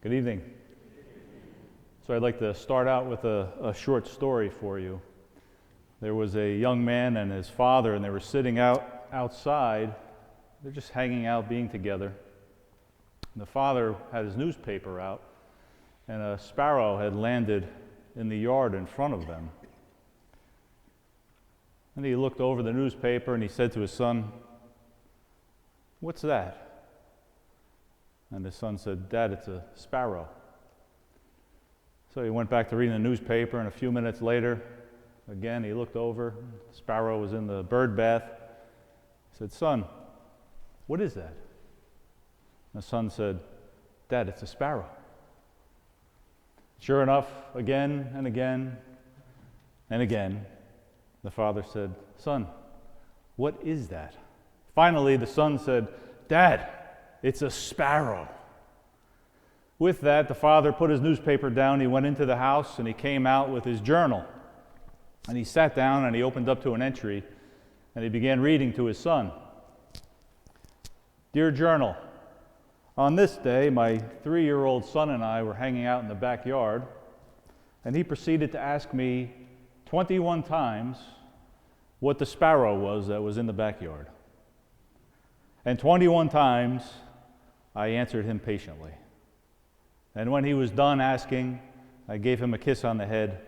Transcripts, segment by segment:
Good evening. So I'd like to start out with a short story for you. There was a young man and his father, and they were sitting outside. They're just hanging out, being together. And the father had his newspaper out, and a sparrow had landed in the yard in front of them. And he looked over the newspaper and he said to his son, "What's that?" And his son said, "Dad, it's a sparrow." So he went back to reading the newspaper, and a few minutes later, again, he looked over. The sparrow was in the bird bath. He said, "Son, what is that?" And the son said, "Dad, it's a sparrow." Sure enough, again and again and again, the father said, "Son, what is that?" Finally, the son said, "Dad, it's a sparrow." With that, the father put his newspaper down, he went into the house, and he came out with his journal. And he sat down and he opened up to an entry, and he began reading to his son. "Dear Journal, on this day, my 3-year-old son and I were hanging out in the backyard, and he proceeded to ask me 21 times what the sparrow was that was in the backyard. And 21 times, I answered him patiently. And when he was done asking, I gave him a kiss on the head,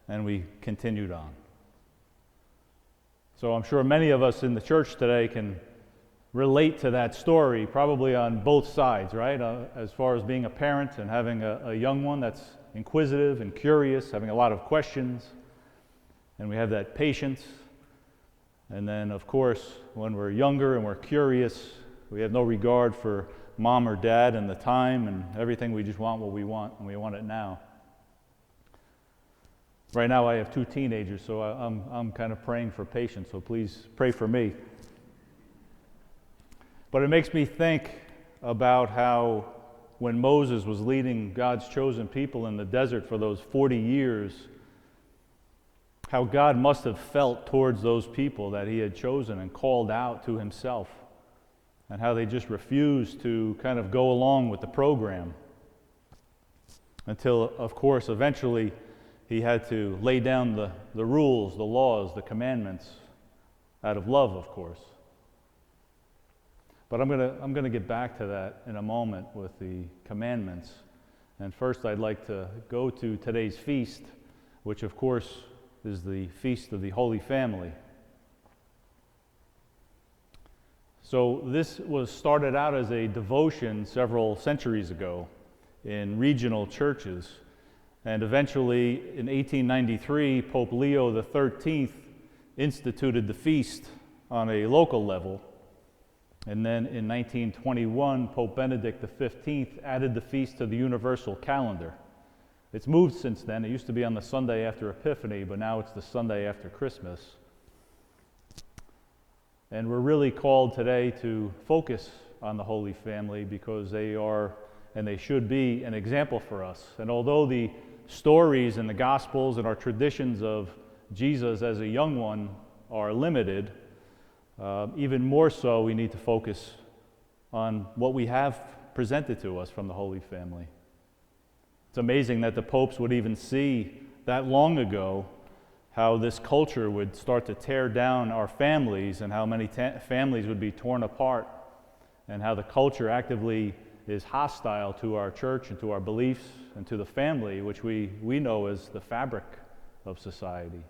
and we continued on." So I'm sure many of us in the church today can relate to that story, probably on both sides, right? As far as being a parent and having a young one that's inquisitive and curious, having a lot of questions, and we have that patience. And then, of course, when we're younger and we're curious, we have no regard for mom or dad and the time and everything. We just want what we want, and we want it now. Right now, I have 2 teenagers, so I'm kind of praying for patience, so please pray for me. But it makes me think about how when Moses was leading God's chosen people in the desert for those 40 years, how God must have felt towards those people that he had chosen and called out to himself, and how they just refused to kind of go along with the program. Until, of course, eventually he had to lay down the rules, the laws, the commandments, out of love, of course. But I'm going to get back to that in a moment with the commandments. And first I'd like to go to today's feast, which of course is the Feast of the Holy Family. So this was started out as a devotion several centuries ago in regional churches. And eventually, in 1893, Pope Leo XIII instituted the feast on a local level. And then in 1921, Pope Benedict XV added the feast to the universal calendar. It's moved since then. It used to be on the Sunday after Epiphany, but now it's the Sunday after Christmas. And we're really called today to focus on the Holy Family because they are, and they should be, an example for us. And although the stories and the Gospels and our traditions of Jesus as a young one are limited, even more so we need to focus on what we have presented to us from the Holy Family. It's amazing that the popes would even see that long ago how this culture would start to tear down our families and how many families would be torn apart, and how the culture actively is hostile to our church and to our beliefs and to the family, which we know as the fabric of society.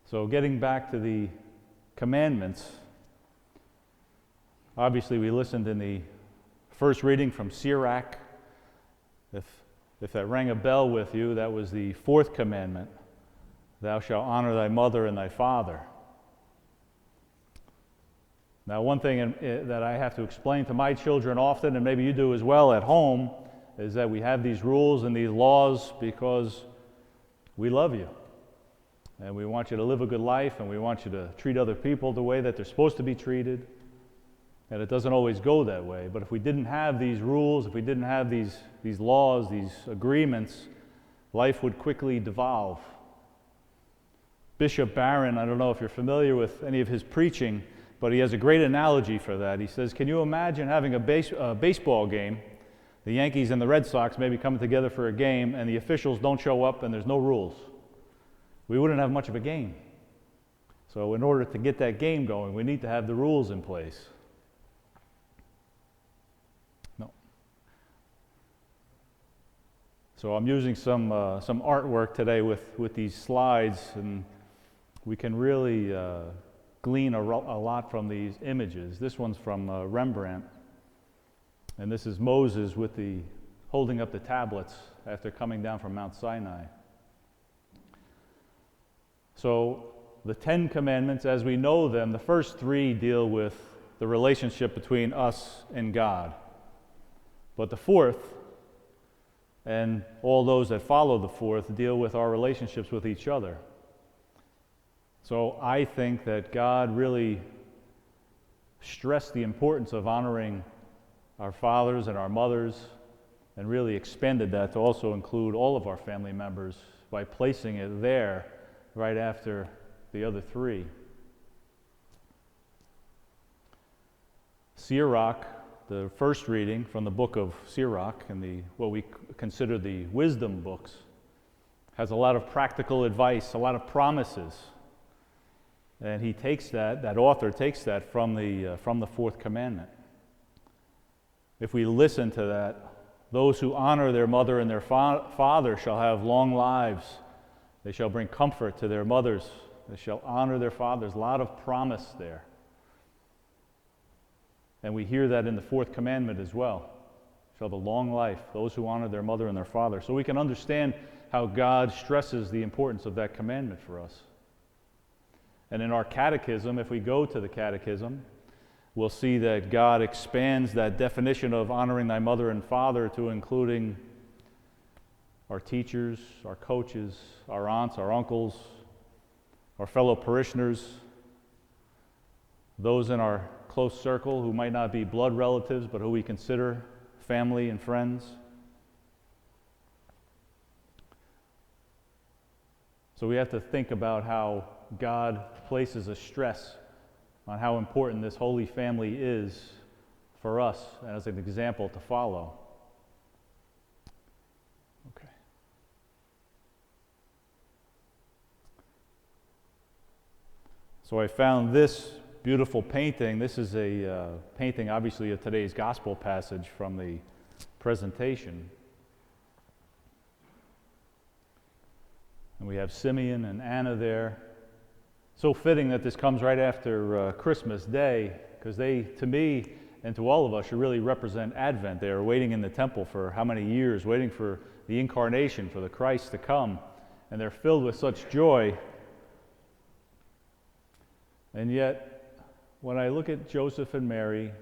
So getting back to the commandments, obviously we listened in the first reading from Sirach. If that rang a bell with you, that was the 4th commandment. Thou shalt honor thy mother and thy father. Now, one thing that I have to explain to my children often, and maybe you do as well at home, is that we have these rules and these laws because we love you. And we want you to live a good life, and we want you to treat other people the way that they're supposed to be treated. And it doesn't always go that way. But if we didn't have these rules, if we didn't have these laws, these agreements, life would quickly devolve. Bishop Barron, I don't know if you're familiar with any of his preaching, but he has a great analogy for that. He says, can you imagine having a baseball game, the Yankees and the Red Sox maybe coming together for a game, and the officials don't show up and there's no rules? We wouldn't have much of a game. So in order to get that game going, we need to have the rules in place. No. So I'm using some artwork today with these slides, and we can really glean a lot from these images. This one's from Rembrandt, and this is Moses holding up the tablets after coming down from Mount Sinai. So the 10 Commandments, as we know them, the first 3 deal with the relationship between us and God. But the 4th, and all those that follow the 4th, deal with our relationships with each other. So I think that God really stressed the importance of honoring our fathers and our mothers, and really expanded that to also include all of our family members by placing it there right after the other 3. Sirach, the first reading from the book of Sirach, and what we consider the wisdom books, has a lot of practical advice, a lot of promises. And he takes that author takes that from the 4th commandment. If we listen to that, those who honor their mother and their father shall have long lives. They shall bring comfort to their mothers. They shall honor their fathers. A lot of promise there. And we hear that in the 4th commandment as well. Shall have a long life, those who honor their mother and their father. So we can understand how God stresses the importance of that commandment for us. And in our catechism, if we go to the catechism, we'll see that God expands that definition of honoring thy mother and father to including our teachers, our coaches, our aunts, our uncles, our fellow parishioners, those in our close circle who might not be blood relatives, but who we consider family and friends. So we have to think about how God places a stress on how important this Holy Family is for us as an example to follow. Okay. So I found this beautiful painting. This is a painting, obviously, of today's gospel passage from the presentation. And we have Simeon and Anna there. So fitting that this comes right after Christmas Day, because they, to me, and to all of us, should really represent Advent. They are waiting in the temple for how many years, waiting for the incarnation, for the Christ to come, and they're filled with such joy. And yet, when I look at Joseph and Mary,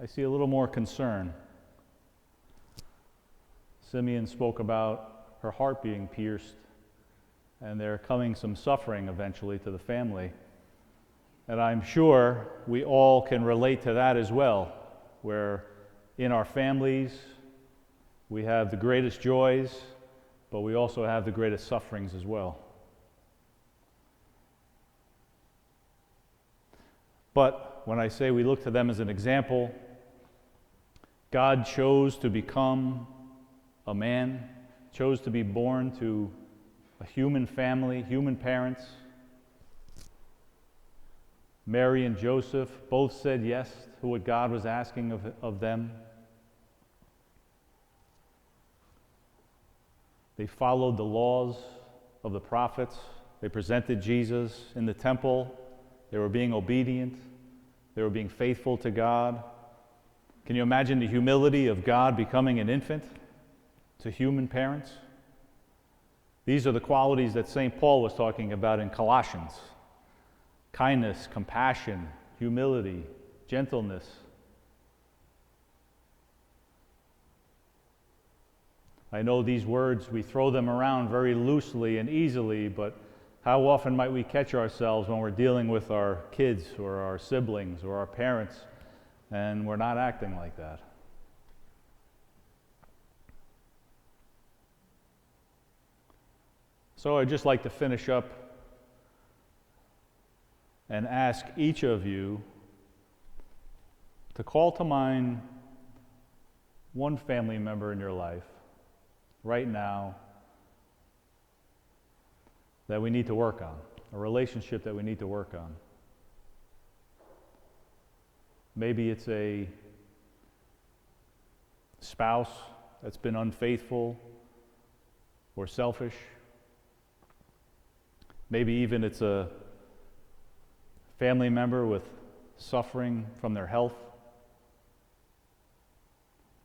I see a little more concern. Simeon spoke about her heart being pierced, and there coming some suffering eventually to the family. And I'm sure we all can relate to that as well, where in our families we have the greatest joys, but we also have the greatest sufferings as well. But when I say we look to them as an example, God chose to become a man, chose to be born to a human family, human parents. Mary and Joseph both said yes to what God was asking of them. They followed the laws of the prophets. They presented Jesus in the temple. They were being obedient. They were being faithful to God. Can you imagine the humility of God becoming an infant to human parents? These are the qualities that St. Paul was talking about in Colossians. Kindness, compassion, humility, gentleness. I know these words, we throw them around very loosely and easily, but how often might we catch ourselves when we're dealing with our kids or our siblings or our parents, and we're not acting like that? So I'd just like to finish up and ask each of you to call to mind one family member in your life right now that we need to work on, a relationship that we need to work on. Maybe it's a spouse that's been unfaithful or selfish. Maybe even it's a family member with suffering from their health.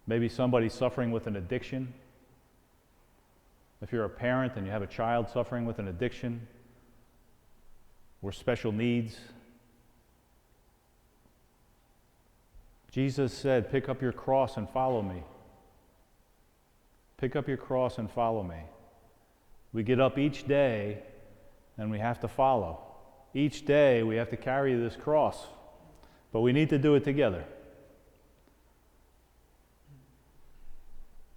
Maybe somebody's suffering with an addiction. If you're a parent and you have a child suffering with an addiction or special needs, Jesus said, pick up your cross and follow me. Pick up your cross and follow me. We get up each day and we have to follow. Each day we have to carry this cross, but we need to do it together.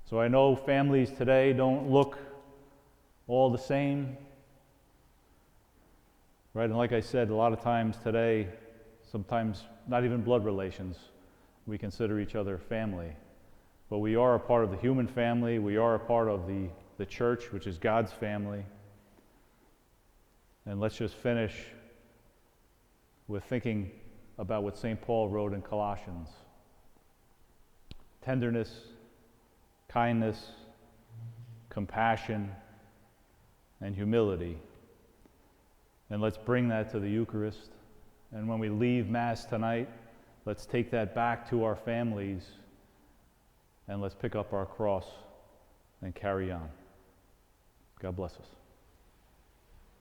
So I know families today don't look all the same, right? And like I said, a lot of times today, sometimes not even blood relations, we consider each other family. But we are a part of the human family. We are a part of the church, which is God's family. And let's just finish with thinking about what St. Paul wrote in Colossians. Tenderness, kindness, compassion, and humility. And let's bring that to the Eucharist. And when we leave Mass tonight, let's take that back to our families and let's pick up our cross and carry on. God bless us.